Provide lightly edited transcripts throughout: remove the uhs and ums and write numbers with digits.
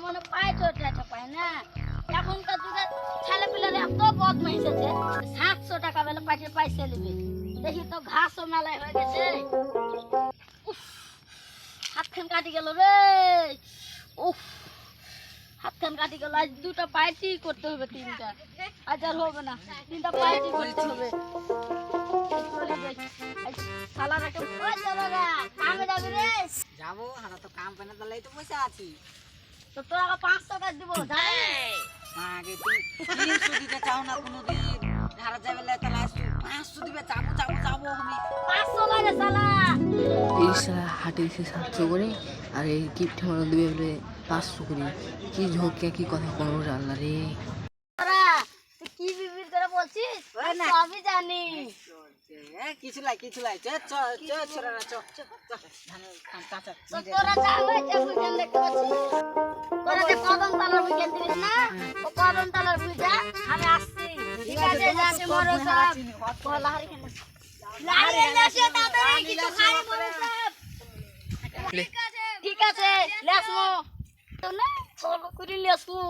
মনে পায় চোটা পায় না। এখনকার যুগে ছেলে পিলার এত বদমাইশ আছে, 700 টাকা বেলে পয়সা নেবে। দেখি তো ঘাসও মেলায় হয়ে গেছে। হাতখান কাটি গেল রে। উফ, হাতখান কাটি গেল। আজ দুটো পাইটি করতে হবে, 3টা। আজ আর হবে না, 3টা পাইটি করতে হবে। যাবো আমরা তো কাম পেনে তাহলে তো বসে আছি। তো তোরা 500 টাকা দিব জানিস? আগে তুই 300 দিতে চাও না কোনোদিন, ধারা যাবে তাহলে 500 দিবে। যাবো আমি 500 লাগে শালা। এই সারা হাটে এসে 700 করে আর এই গিফট আমার দেবে বলে 500 করে। কি ঝোঁকে কি কথা কোনো জানলা রে। তোরা তুই কি বিবির করে বলছিস? ওই না। সবই জানি। কিছু লাই ছোড়া তো তোরা যা হয়েছে বুঝেন দেখতে পাচ্ছিস? তোরা যে কদম তালার বুঝেন দিস না, ও কদম তালার বুঝা আমি আসছি। ঠিক আছে, যাতে মরো সব। লাহারি কেন? লাহারি এসে তাড়াতাড়ি কিছু খাই মরো সব। ঠিক আছে, লেসমো। তো না, ফলো করে লেসমো।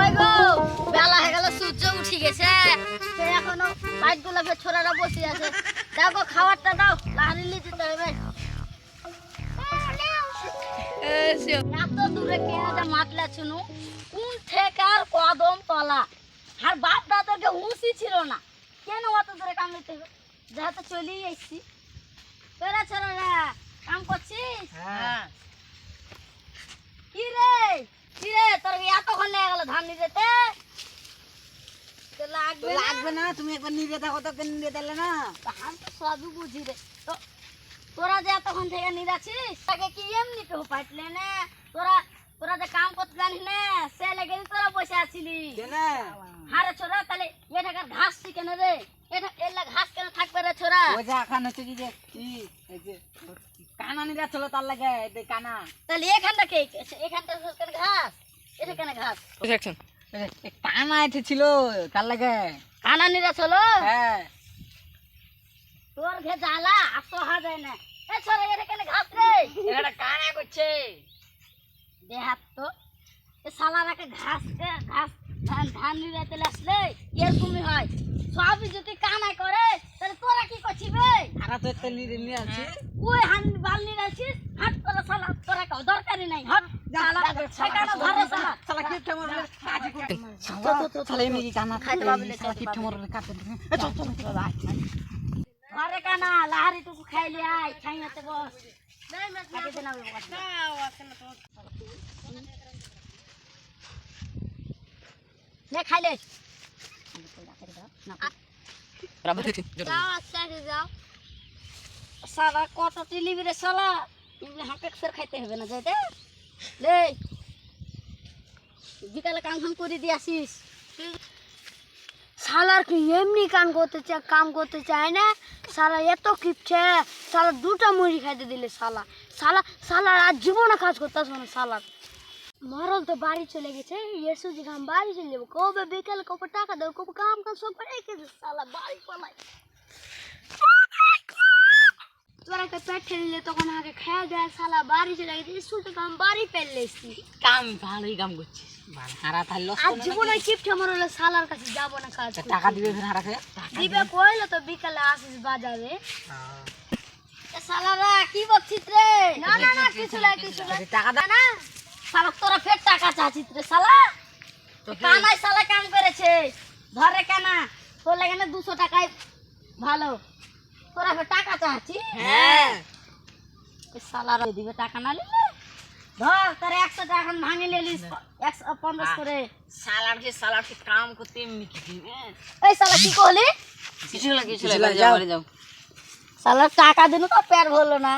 ওই গো, বেলা হয়ে গেল, সূর্য উঠে গেছে। সে এখনো বাইকগুলো ছোড়ারা বসে আছে। দেখো খাবারটা দাও, লাহারি নিয়ে যেতে হবে। এত দূরে কেনা মাতলা শুনু, কোন থেকে আর কদম তলা। আর বাপ দাদাকে হুঁশি ছিল না, কেন অত দূরে কাম নিতে হবে? যেহেতু চলেই এসছি। তোরা ছোড়ারা কাম করছিস? হ্যাঁ। কি রে তোর এতক্ষণ লেগে গেল ধান নিতে? লাগবে না, তুমি একবার নিয়ে দেখো তো, কেন নিয়ে দিলে না? আমি তো সবই বুঝি রে। তো তোরা যে এতক্ষণ থেকে নিরাছিস, তাকে কি এমনি কেউ পাইটলে না? তোরা যে কাম করতে জানিস না, সে লেগে তোরা বসে আছিলি। কেন? হারে ছোড়া, তাহলে এটাকার ঘাস কেন রে? এলা ঘাস কেন থাকবে রে ছোড়া? ওই যে এখন হচ্ছে কি যে এই যে কানা নিরা চলো তার লাগে, এই কানা। তাহলে এখানটা কে? এখানটা কেন ঘাস? এটা কেন ঘাস? এই কানা এসে ছিল তার লাগে। কানা নিরা চলো। হ্যাঁ। তোর ঘে জ্বালা আর সহা যায় না। এ ছোড়া, এটা কেন ঘাস রে? এটা কানা করছে। দেহাত তো এ শালারাকে ঘাস ধান নিরাতে আসলে এরকমই হয়। সবই যদি কানাই করে তাহলে তোরা কি করছিস বে? আরা তো একটা নিয়ে আছে। ওই হান বালনি রাখিস, হাত তোরা শালা, তোরা কাউ দরকারই নাই। হট শালা, সেখানে ধরে শালা। শালা কি ঠমর কাজ করতে। শালা এমনি কি কানা খাইতে পাবলে শালা কি ঠমর কাটতে। চল ঘরে কানা লাহারি টুকু খাইলে আয়, খাইতে বস। আগে দেনা হবে বস। নে খাইলে। সারা কত টিলিবি রে শালা, এমনি হাঁকে ফের খাইতে হবে না যাইতে। লে বিকালে কাম করে দিয়ে আসিস। শালার কি এমনি কাম করতে চায় না? শালা এত কিপছে, শালা 2টা মুড়ি খাইতে দিলে শালা শালা আর জীবনে কাজ করতেছ না শালার। মরল তো বাড়ি চলে গেছে, এসো যে কাম বাড়ি চলে যাবো। কবে বিকালে কবে টাকা দেবো, কবে কাম সব রেখে দে শালা, বাড়ি পালাই। তোরা কে পেট ঠেলে তখন আগে খেয়ে দেয় শালা, বাড়ি চলে গেছে। এসো যে কাম বাড়ি পেলে কাম ভালোই কাম করছিস। হারা তাই লস আর জীবনে কিপছে মরলে শালার কাছে যাবো না কাজ করতে। টাকা দিবে ফের হারা খেয়ে। দিবে কইলো তো বিকালে আসিস বাজারে। শালারা কি বলছিস রে? না কিছু না টাকা দে না শালা, তোরা ফের টাকা চাচ্ছিস রে শালা। কানাই শালা কাম করেছে ধরে কানা, তোর লাগে না 200 টাকায় ভালো, তোরা ফের টাকা চাচ্ছিস? হ্যাঁ। শালারা দিবে টাকা না নিলে ধর তোর 100 টাকা ভাঙে নিলিস 150 করে। সালার কি কাম করতে এমনি কি দিবে? এই শালা কি কইলি? কিছু না যাও। শালা টাকা দিন তো পেট ভরলো না।